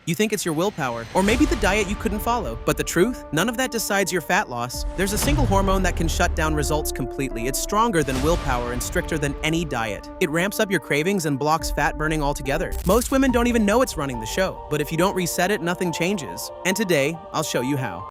You think it's your willpower, or maybe the diet you couldn't follow. But the truth? None of that decides your fat loss. There's a single hormone that can shut down results completely. It's stronger than willpower and stricter than any diet. It ramps up your cravings and blocks fat burning altogether. Most women don't even know it's running the show, but if you don't reset it, nothing changes. And today, I'll show you how.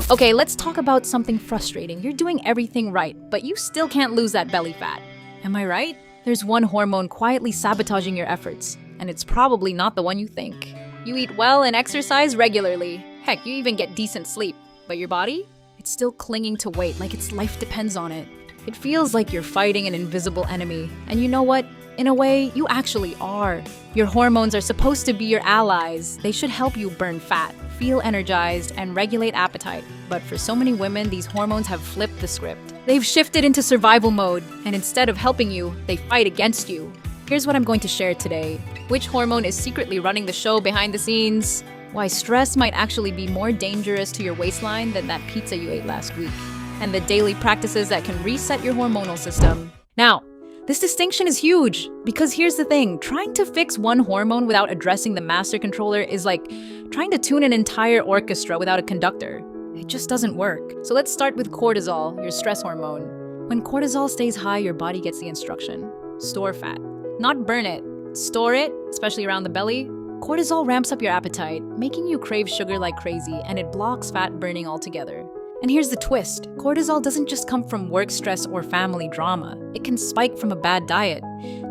Okay, let's talk about something frustrating. You're doing everything right, but you still can't lose that belly fat. Am I right? There's one hormone quietly sabotaging your efforts, and it's probably not the one you think. You eat well and exercise regularly. Heck, you even get decent sleep. But your body? It's still clinging to weight like its life depends on it. It feels like you're fighting an invisible enemy. And you know what? In a way, you actually are. Your hormones are supposed to be your allies. They should help you burn fat, feel energized, and regulate appetite. But for so many women, these hormones have flipped the script. They've shifted into survival mode, and instead of helping you, they fight against you. Here's what I'm going to share today. Which hormone is secretly running the show behind the scenes? Why stress might actually be more dangerous to your waistline than that pizza you ate last week. And the daily practices that can reset your hormonal system. Now, this distinction is huge, because here's the thing. Trying to fix one hormone without addressing the master controller is like trying to tune an entire orchestra without a conductor. It just doesn't work. So let's start with cortisol, your stress hormone. When cortisol stays high, your body gets the instruction. Store fat. Not burn it. Store it, especially around the belly. Cortisol ramps up your appetite, making you crave sugar like crazy, and it blocks fat burning altogether. And here's the twist. Cortisol doesn't just come from work stress or family drama. It can spike from a bad diet,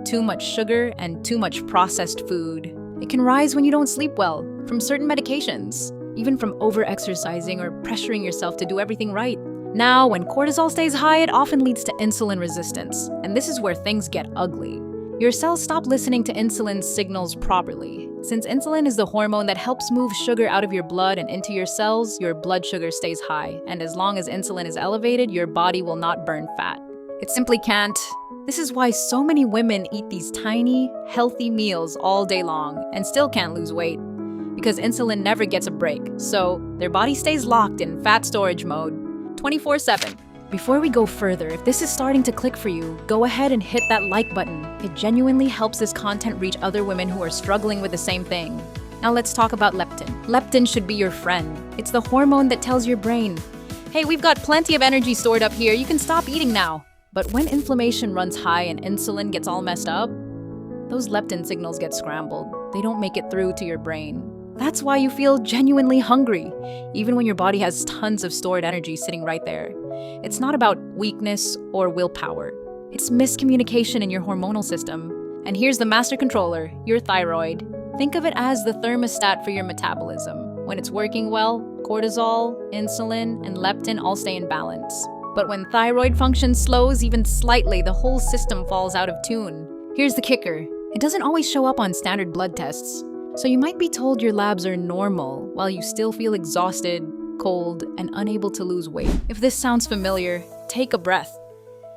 too much sugar, and too much processed food. It can rise when you don't sleep well, from certain medications, even from over-exercising or pressuring yourself to do everything right. Now, when cortisol stays high, it often leads to insulin resistance, and this is where things get ugly. Your cells stop listening to insulin's signals properly. Since insulin is the hormone that helps move sugar out of your blood and into your cells, your blood sugar stays high. And as long as insulin is elevated, your body will not burn fat. It simply can't. This is why so many women eat these tiny, healthy meals all day long and still can't lose weight. Because insulin never gets a break, so their body stays locked in fat storage mode, 24/7. Before we go further, if this is starting to click for you, go ahead and hit that like button. It genuinely helps this content reach other women who are struggling with the same thing. Now let's talk about leptin. Leptin should be your friend. It's the hormone that tells your brain, hey, we've got plenty of energy stored up here, you can stop eating now. But when inflammation runs high and insulin gets all messed up, those leptin signals get scrambled. They don't make it through to your brain. That's why you feel genuinely hungry, even when your body has tons of stored energy sitting right there. It's not about weakness or willpower. It's miscommunication in your hormonal system. And here's the master controller, your thyroid. Think of it as the thermostat for your metabolism. When it's working well, cortisol, insulin, and leptin all stay in balance. But when thyroid function slows even slightly, the whole system falls out of tune. Here's the kicker. It doesn't always show up on standard blood tests. So you might be told your labs are normal while you still feel exhausted, cold, and unable to lose weight. If this sounds familiar, take a breath.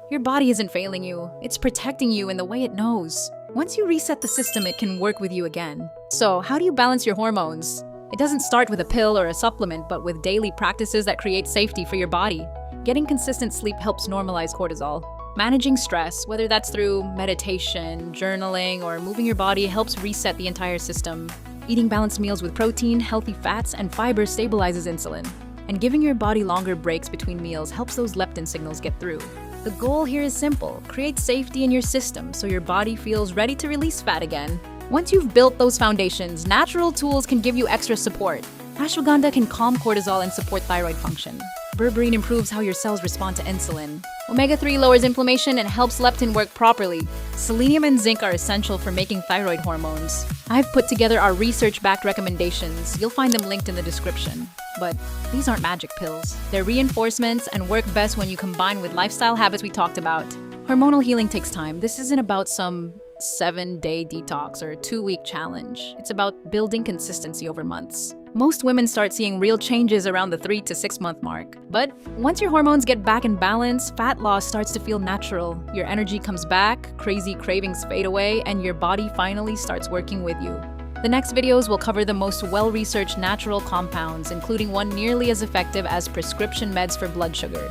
Your body isn't failing you, it's protecting you in the way it knows. Once you reset the system, it can work with you again. So how do you balance your hormones? It doesn't start with a pill or a supplement, but with daily practices that create safety for your body. Getting consistent sleep helps normalize cortisol. Managing stress, whether that's through meditation, journaling, or moving your body, helps reset the entire system. Eating balanced meals with protein, healthy fats, and fiber stabilizes insulin. And giving your body longer breaks between meals helps those leptin signals get through. The goal here is simple. Create safety in your system so your body feels ready to release fat again. Once you've built those foundations, natural tools can give you extra support. Ashwagandha can calm cortisol and support thyroid function. Berberine improves how your cells respond to insulin. Omega-3 lowers inflammation and helps leptin work properly. Selenium and zinc are essential for making thyroid hormones. I've put together our research-backed recommendations. You'll find them linked in the description. But these aren't magic pills. They're reinforcements and work best when you combine with lifestyle habits we talked about. Hormonal healing takes time. This isn't about some 7-day detox or 2-week challenge. It's about building consistency over months. Most women start seeing real changes around the 3 to 6 month mark. But once your hormones get back in balance, fat loss starts to feel natural. Your energy comes back, crazy cravings fade away, and your body finally starts working with you. The next videos will cover the most well-researched natural compounds, including one nearly as effective as prescription meds for blood sugar.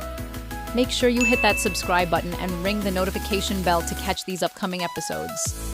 Make sure you hit that subscribe button and ring the notification bell to catch these upcoming episodes.